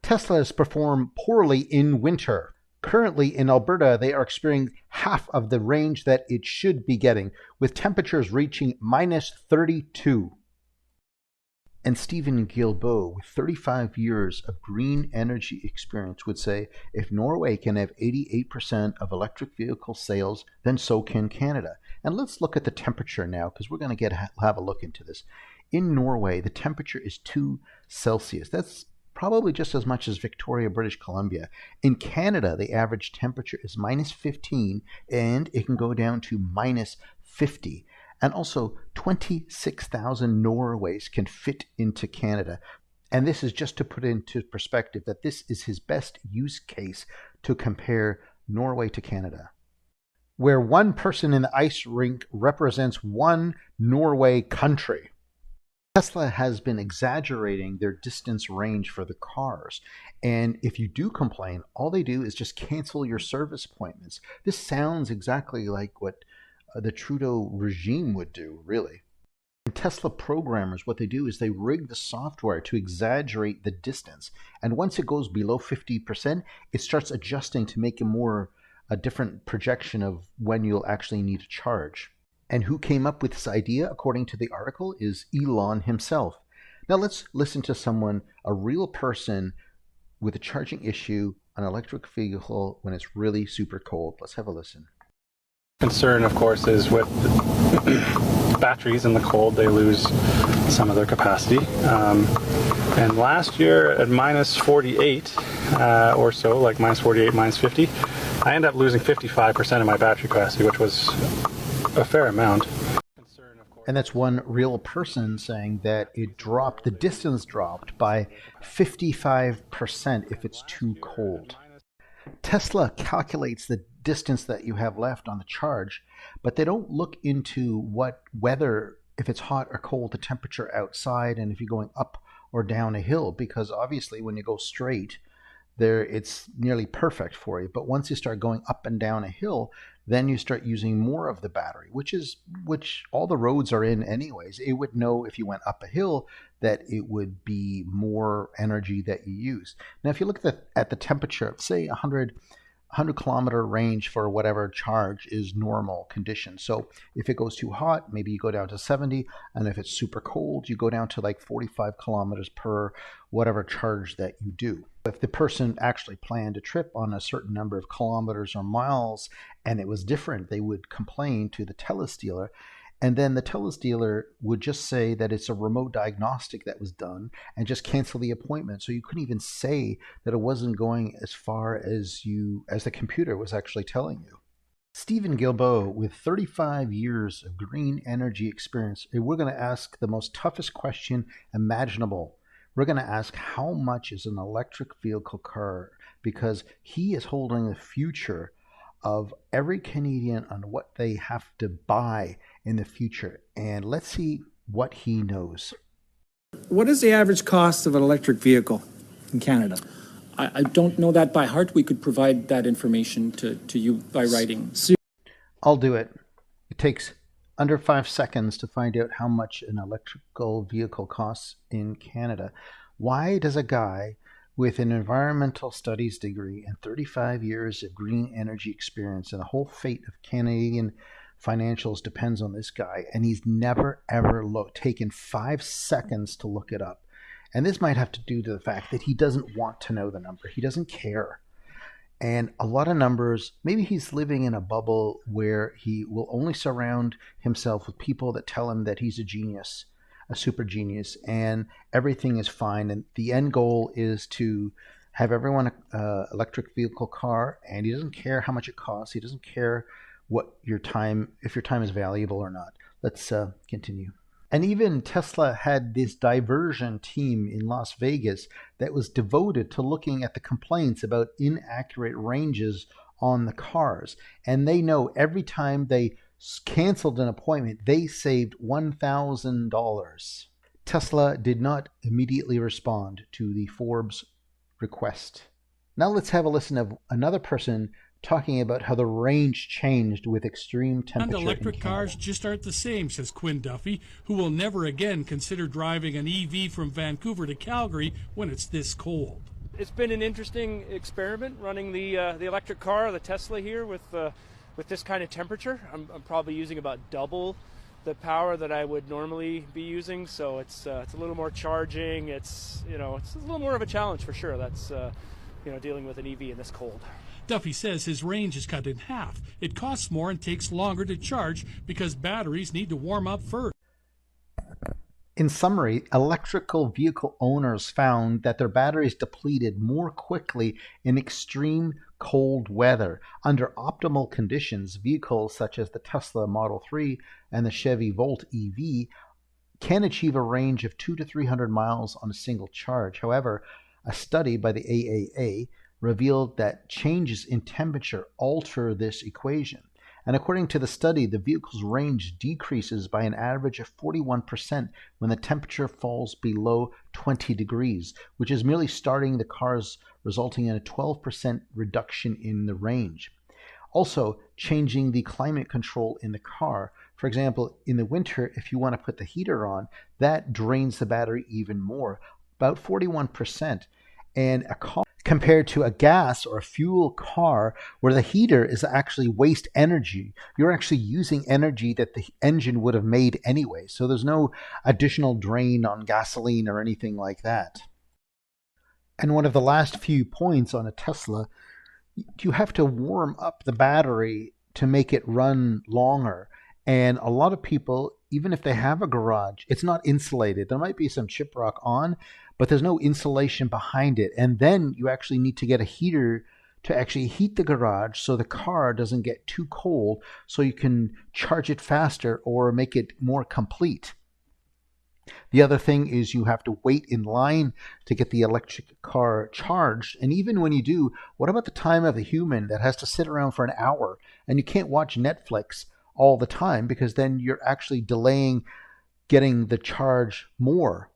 Teslas perform poorly in winter. Currently in Alberta, they are experiencing half of the range that it should be getting, with temperatures reaching minus 32. And Stephen Guilbeault, with 35 years of green energy experience, would say, if Norway can have 88% of electric vehicle sales, then so can Canada. And let's look at the temperature now, because we're going to have a look into this. In Norway, the temperature is 2 Celsius. That's probably just as much as Victoria, British Columbia. In Canada, the average temperature is minus 15, and it can go down to minus 50. And also, 26,000 Norways can fit into Canada. And this is just to put into perspective that this is his best use case to compare Norway to Canada, where one person in the ice rink represents one Norway country. Tesla has been exaggerating their distance range for the cars. And if you do complain, all they do is just cancel your service appointments. This sounds exactly like what the Trudeau regime would do, really. And Tesla programmers, what they do is they rig the software to exaggerate the distance. And once it goes below 50%, it starts adjusting to make a different projection of when you'll actually need to charge. And who came up with this idea, according to the article, is Elon himself. Now let's listen to someone, a real person with a charging issue, an electric vehicle when it's really super cold. Let's have a listen. Concern, of course, is with batteries in the cold, they lose some of their capacity. And last year at minus 48 or so, like minus 48, minus 50, I ended up losing 55% of my battery capacity, which was a fair amount. And that's one real person saying that the distance dropped by 55% if it's too cold. Tesla calculates the distance that you have left on the charge, but they don't look into what weather, if it's hot or cold, the temperature outside, and if you're going up or down a hill, because obviously when you go straight, it's nearly perfect for you. But once you start going up and down a hill, then you start using more of the battery, which all the roads are in anyways. It would know if you went up a hill that it would be more energy that you use. Now, if you look at the temperature, say 100 kilometer range for whatever charge is normal condition. So if it goes too hot, maybe you go down to 70, and if it's super cold, you go down to like 45 kilometers per whatever charge that you do. If the person actually planned a trip on a certain number of kilometers or miles and it was different, they would complain to the telestealer, and then the telestealer would just say that it's a remote diagnostic that was done and just cancel the appointment. So you couldn't even say that it wasn't going as far as the computer was actually telling you. Stephen Guilbeault, with 35 years of green energy experience, we're going to ask the most toughest question imaginable. We're going to ask, how much is an electric vehicle car? Because he is holding the future of every Canadian on what they have to buy in the future. And let's see what he knows. What is the average cost of an electric vehicle in Canada? I don't know that by heart. We could provide that information to you by writing. I'll do it. It takes under 5 seconds to find out how much an electrical vehicle costs in Canada. Why does a guy with an environmental studies degree and 35 years of green energy experience, and the whole fate of Canadian financials depends on this guy, and he's never ever taken 5 seconds to look it up? And this might have to do to the fact that he doesn't want to know the number. He doesn't care. And a lot of numbers, maybe he's living in a bubble where he will only surround himself with people that tell him that he's a genius, a super genius, and everything is fine. And the end goal is to have everyone an electric vehicle car, and he doesn't care how much it costs. He doesn't care what if your time is valuable or not. Let's continue. And even Tesla had this diversion team in Las Vegas that was devoted to looking at the complaints about inaccurate ranges on the cars. And they know every time they canceled an appointment, they saved $1,000. Tesla did not immediately respond to the Forbes request. Now let's have a listen of another person talking about how the range changed with extreme temperature. And electric cars just aren't the same, says Quinn Duffy, who will never again consider driving an EV from Vancouver to Calgary when it's this cold. It's been an interesting experiment running the electric car, the Tesla here, with this kind of temperature. I'm probably using about double the power that I would normally be using, so it's a little more charging. It's a little more of a challenge for sure. That's dealing with an EV in this cold. Duffy says his range is cut in half. It costs more and takes longer to charge because batteries need to warm up first. In summary, electrical vehicle owners found that their batteries depleted more quickly in extreme cold weather. Under optimal conditions, vehicles such as the Tesla Model 3 and the Chevy Volt EV can achieve a range of 200 to 300 miles on a single charge. However, a study by the AAA revealed that changes in temperature alter this equation. And according to the study, the vehicle's range decreases by an average of 41% when the temperature falls below 20 degrees, which is merely starting the cars, resulting in a 12% reduction in the range. Also, changing the climate control in the car. For example, in the winter, if you want to put the heater on, that drains the battery even more, about 41%. And a car compared to a gas or a fuel car where the heater is actually waste energy. You're actually using energy that the engine would have made anyway. So there's no additional drain on gasoline or anything like that. And one of the last few points on a Tesla, you have to warm up the battery to make it run longer. And a lot of people, even if they have a garage, it's not insulated. There might be some chiprock on, but there's no insulation behind it. And then you actually need to get a heater to actually heat the garage so the car doesn't get too cold, so you can charge it faster or make it more complete. The other thing is you have to wait in line to get the electric car charged. And even when you do, what about the time of a human that has to sit around for an hour and you can't watch Netflix all the time because then you're actually delaying getting the charge more.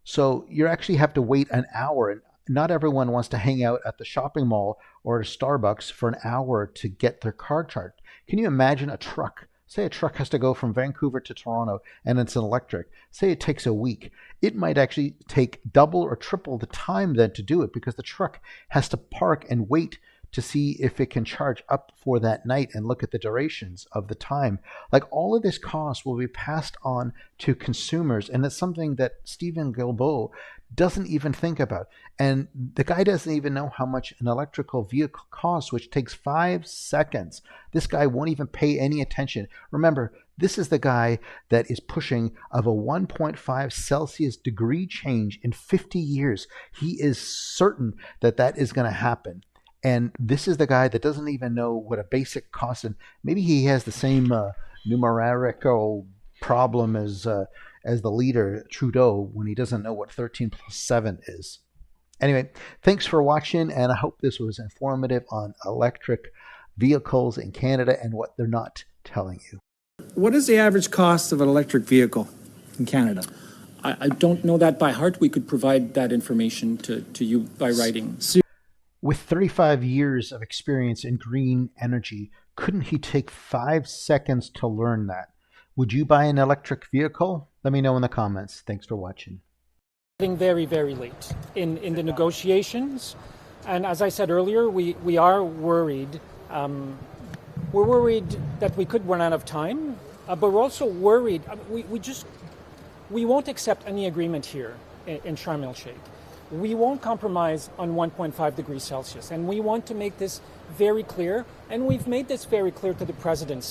So you actually have to wait an hour, and not everyone wants to hang out at the shopping mall or a Starbucks for an hour to get their car charged. Can you imagine a truck? Say a truck has to go from Vancouver to Toronto and it's an electric. Say it takes a week. It might actually take double or triple the time then to do it because the truck has to park and wait to see if it can charge up for that night and look at the durations of the time. Like all of this cost will be passed on to consumers, and it's something that Stephen Guilbeault doesn't even think about. And the guy doesn't even know how much an electrical vehicle costs, which takes 5 seconds. This guy won't even pay any attention. Remember, this is the guy that is pushing of a 1.5 Celsius degree change in 50 years. He is certain that that is going to happen. And this is the guy that doesn't even know what a basic cost, and maybe he has the same numerical problem as the leader, Trudeau, when he doesn't know what 13 plus 7 is. Anyway, thanks for watching, and I hope this was informative on electric vehicles in Canada and what they're not telling you. What is the average cost of an electric vehicle in Canada? I don't know that by heart. We could provide that information to you by writing. With 35 years of experience in green energy, couldn't he take 5 seconds to learn that? Would you buy an electric vehicle? Let me know in the comments. Thanks for watching. Getting very, very late in the negotiations. And as I said earlier, we are worried. We're worried that we could run out of time, but we're also worried. We won't accept any agreement here in Sharm el-Sheikh. We won't compromise on 1.5 degrees Celsius, and we want to make this very clear, and we've made this very clear to the presidency.